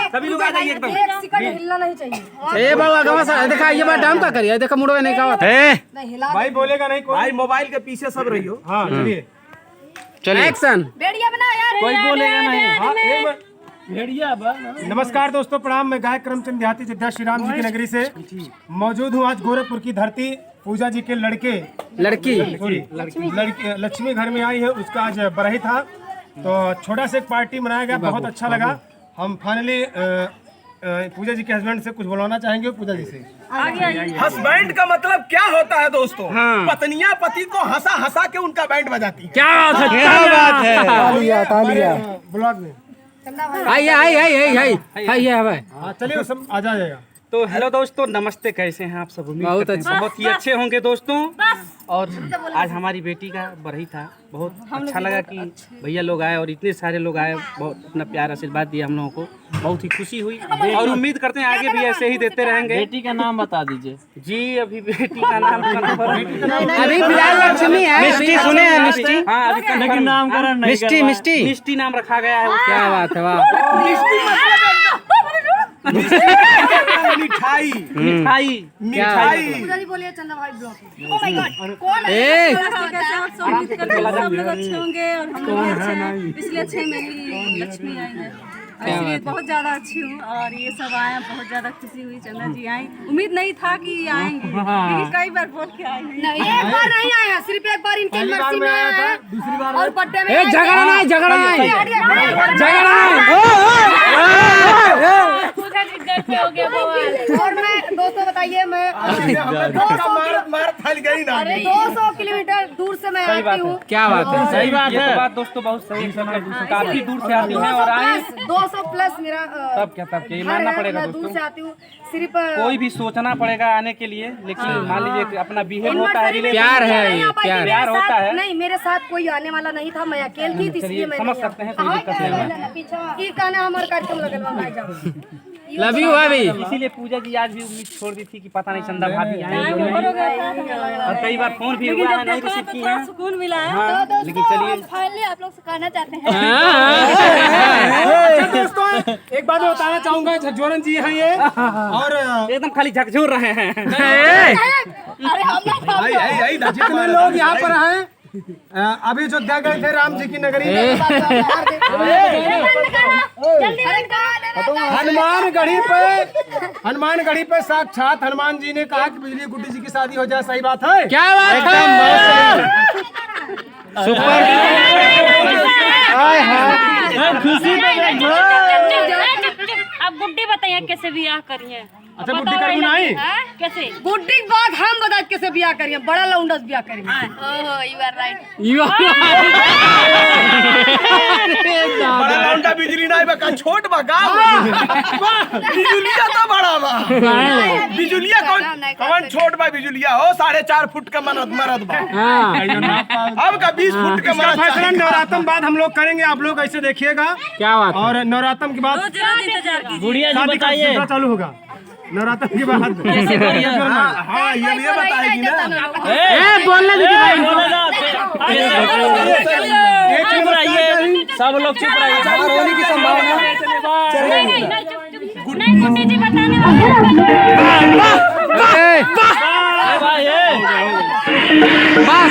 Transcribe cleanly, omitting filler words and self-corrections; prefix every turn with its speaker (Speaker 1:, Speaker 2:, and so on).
Speaker 1: सभी लोग आ जाइए एकदम।
Speaker 2: एक सेकंड हिलना नहीं चाहिए।
Speaker 3: ए बाबा गवा देखा ये बात डाम का करिए देखा मुड़वे नहीं कहा
Speaker 2: नहीं हिला।
Speaker 4: भाई बोलेगा नहीं कोई।
Speaker 1: भाई मोबाइल के पीछे सब रही हो।
Speaker 4: हाँ चलिए
Speaker 3: चलिए एक्शन।
Speaker 2: बेड़िया बना यार।
Speaker 1: कोई बोलेगा नहीं।
Speaker 4: हाँ, एक बार। नमस्कार दोस्तों, प्रणाम। मैं गायक करमचंद देहाती अयोध्या श्री राम जी की नगरी से मौजूद हूँ। आज गोरखपुर की धरती पूजा जी के लड़की लक्ष्मी घर में आई है। उसका आज बरही था, तो छोटा सा एक पार्टी मनाया गया, बहुत अच्छा लगा। हम फाइनली पूजा जी के हस्बैंड से कुछ बुलाना चाहेंगे। पूजा जी से
Speaker 1: हस्बैंड का मतलब क्या होता है दोस्तों? पत्नियां पति को हंसा हंसा के उनका बैंड बजाती है।
Speaker 3: क्या बात है
Speaker 4: तालिया ब्लॉग में। चलिए सब आ जाएगा।
Speaker 1: तो हेलो दोस्तों, नमस्ते। कैसे हैं आप सब? उम्मीद
Speaker 3: बहुत
Speaker 1: करते हैं
Speaker 3: अच्छा।
Speaker 1: बहुत ही अच्छे होंगे दोस्तों। और आज हमारी बेटी का बरही था, बहुत अच्छा लगा कि भैया लोग आए और इतने सारे लोग आए, बहुत अपना प्यार आशीर्वाद दिया हम लोगों को, बहुत ही खुशी हुई। और उम्मीद करते हैं आगे भी ऐसे ही देते रहेंगे।
Speaker 5: बेटी का नाम बता दीजिए
Speaker 1: जी। अभी बेटी का नाम
Speaker 3: अभी फिलहाल लक्ष्मी है। मिष्टी सुने हैं मिष्टी?
Speaker 1: हाँ, अभी
Speaker 5: लेकिन नामकरण नहीं
Speaker 3: मिष्टी मिष्टी
Speaker 1: मिष्टी नाम रखा गया है।
Speaker 3: क्या बात है, वाह।
Speaker 1: मिठाई मिठाई मिठाई।
Speaker 2: पूजा जी बोलिए चंदा भाई ब्लॉग। ओह माय गॉड, कौन है?
Speaker 3: ए
Speaker 6: उम्मीद करते हैं सब लोग अच्छे होंगे और हम लोग भी अच्छे हैं। पिछले अच्छे मेरी लक्ष्मी आई है, इसलिए बहुत ज़्यादा अच्छी हूँ। और ये सब आए, बहुत ज़्यादा खुशी हुई। चंदा जी आई, उम्मीद नहीं था कि आएंगे, लेकिन कई बार बोल के आए हैं।
Speaker 2: नहीं, एक बार नहीं आए हैं, सिर्फ एक बार इनकी मर्जी में आए हैं।
Speaker 4: दूसरी बार
Speaker 2: और पट्टे में
Speaker 3: ए झगड़ा नहीं झगड़ा नहीं
Speaker 2: और मैं दोस्तों बताइए, मैं 200 किलोमीटर दूर से मैं आती हूँ।
Speaker 3: क्या बात है,
Speaker 1: सही बात है। बात दोस्तों बहुत सही। काफी दूर से आती हैं और आए
Speaker 2: 200 प्लस मेरा
Speaker 1: तब क्या ये मानना पड़ेगा
Speaker 2: मैं दूर
Speaker 1: दोस्तों।
Speaker 2: से आती हूँ। सिर्फ
Speaker 1: कोई भी सोचना पड़ेगा आने के लिए, लेकिन मान लीजिए कि अपना बिहेव होता है,
Speaker 3: प्यार है, ये
Speaker 1: प्यार होता है।
Speaker 2: नहीं, मेरे साथ कोई आने वाला नहीं था, मैं अकेली थी, इसलिए मैं
Speaker 1: समझ सकते हैं, कोई दिक्कत नहीं है।
Speaker 2: ये कहना हमारे कार्यक्रम लगल बा भाई जान।
Speaker 3: लव यू भाभी।
Speaker 1: इसीलिए पूजा जी आज भी उम्मीद छोड़ दी थी कि पता नहीं चंदा भाभी आएंगे, और कई बार फोन भी हुआ है, नहीं रिसीव की है।
Speaker 6: सुकून मिला है।
Speaker 1: हाँ, लेकिन चलिए
Speaker 6: फाइनली आप लोग से कहना चाहते हैं।
Speaker 4: अच्छा दोस्तों, एक बात मैं बताना चाहूंगा, झज्जोरन जी हैं ये, और
Speaker 1: एकदम खाली झकझोर रहे हैं।
Speaker 4: जितने लोग यहाँ पर हैं, अभी अयोध्या गए थे राम जी की नगरी में, हनुमानगढ़ी पे साक्षात हनुमान जी ने कहा कि बिजली गुड्डी जी की शादी हो जाए। सही बात है?
Speaker 3: क्या बात है, सुपर।
Speaker 5: खुशी
Speaker 6: अब गुड्डी बताइए कैसे बियाह करिए?
Speaker 4: अच्छा, गुड्डी कर बुनाई
Speaker 6: कैसे?
Speaker 2: गुड्डी के बाद हम बता कैसे ब्याह करिए, बड़ा लौंडस ब्याह करिए।
Speaker 6: You are right.
Speaker 1: बड़ा लौंडा बिजली नहीं बका, छोट बका। बिजुलिया तो बड़ा बा। बिजुलिया कौन छोट बा? बिजुलिया हो 4.5 फुट का मरद बा। अब का 20 फुट का मरद।
Speaker 4: फैसला नवरात्र बाद हम लोग करेंगे, आप लोग ऐसे देखिएगा।
Speaker 3: क्या बात है।
Speaker 4: और नवरात्र के बाद
Speaker 6: इंतजार कीजिए।
Speaker 5: गुड़िया जी
Speaker 4: शादी का
Speaker 5: बताइए
Speaker 4: सिलसिला चालू होगा नवरात्र के बाद।
Speaker 1: हाँ, ये बताएगी ना।
Speaker 3: बोलने दीजिए भाई।
Speaker 5: चुप रहिए, सब लोग चुप रहिए।
Speaker 4: होने की संभावना
Speaker 6: नहीं, गुड्डी जी बताने वाले।
Speaker 3: बस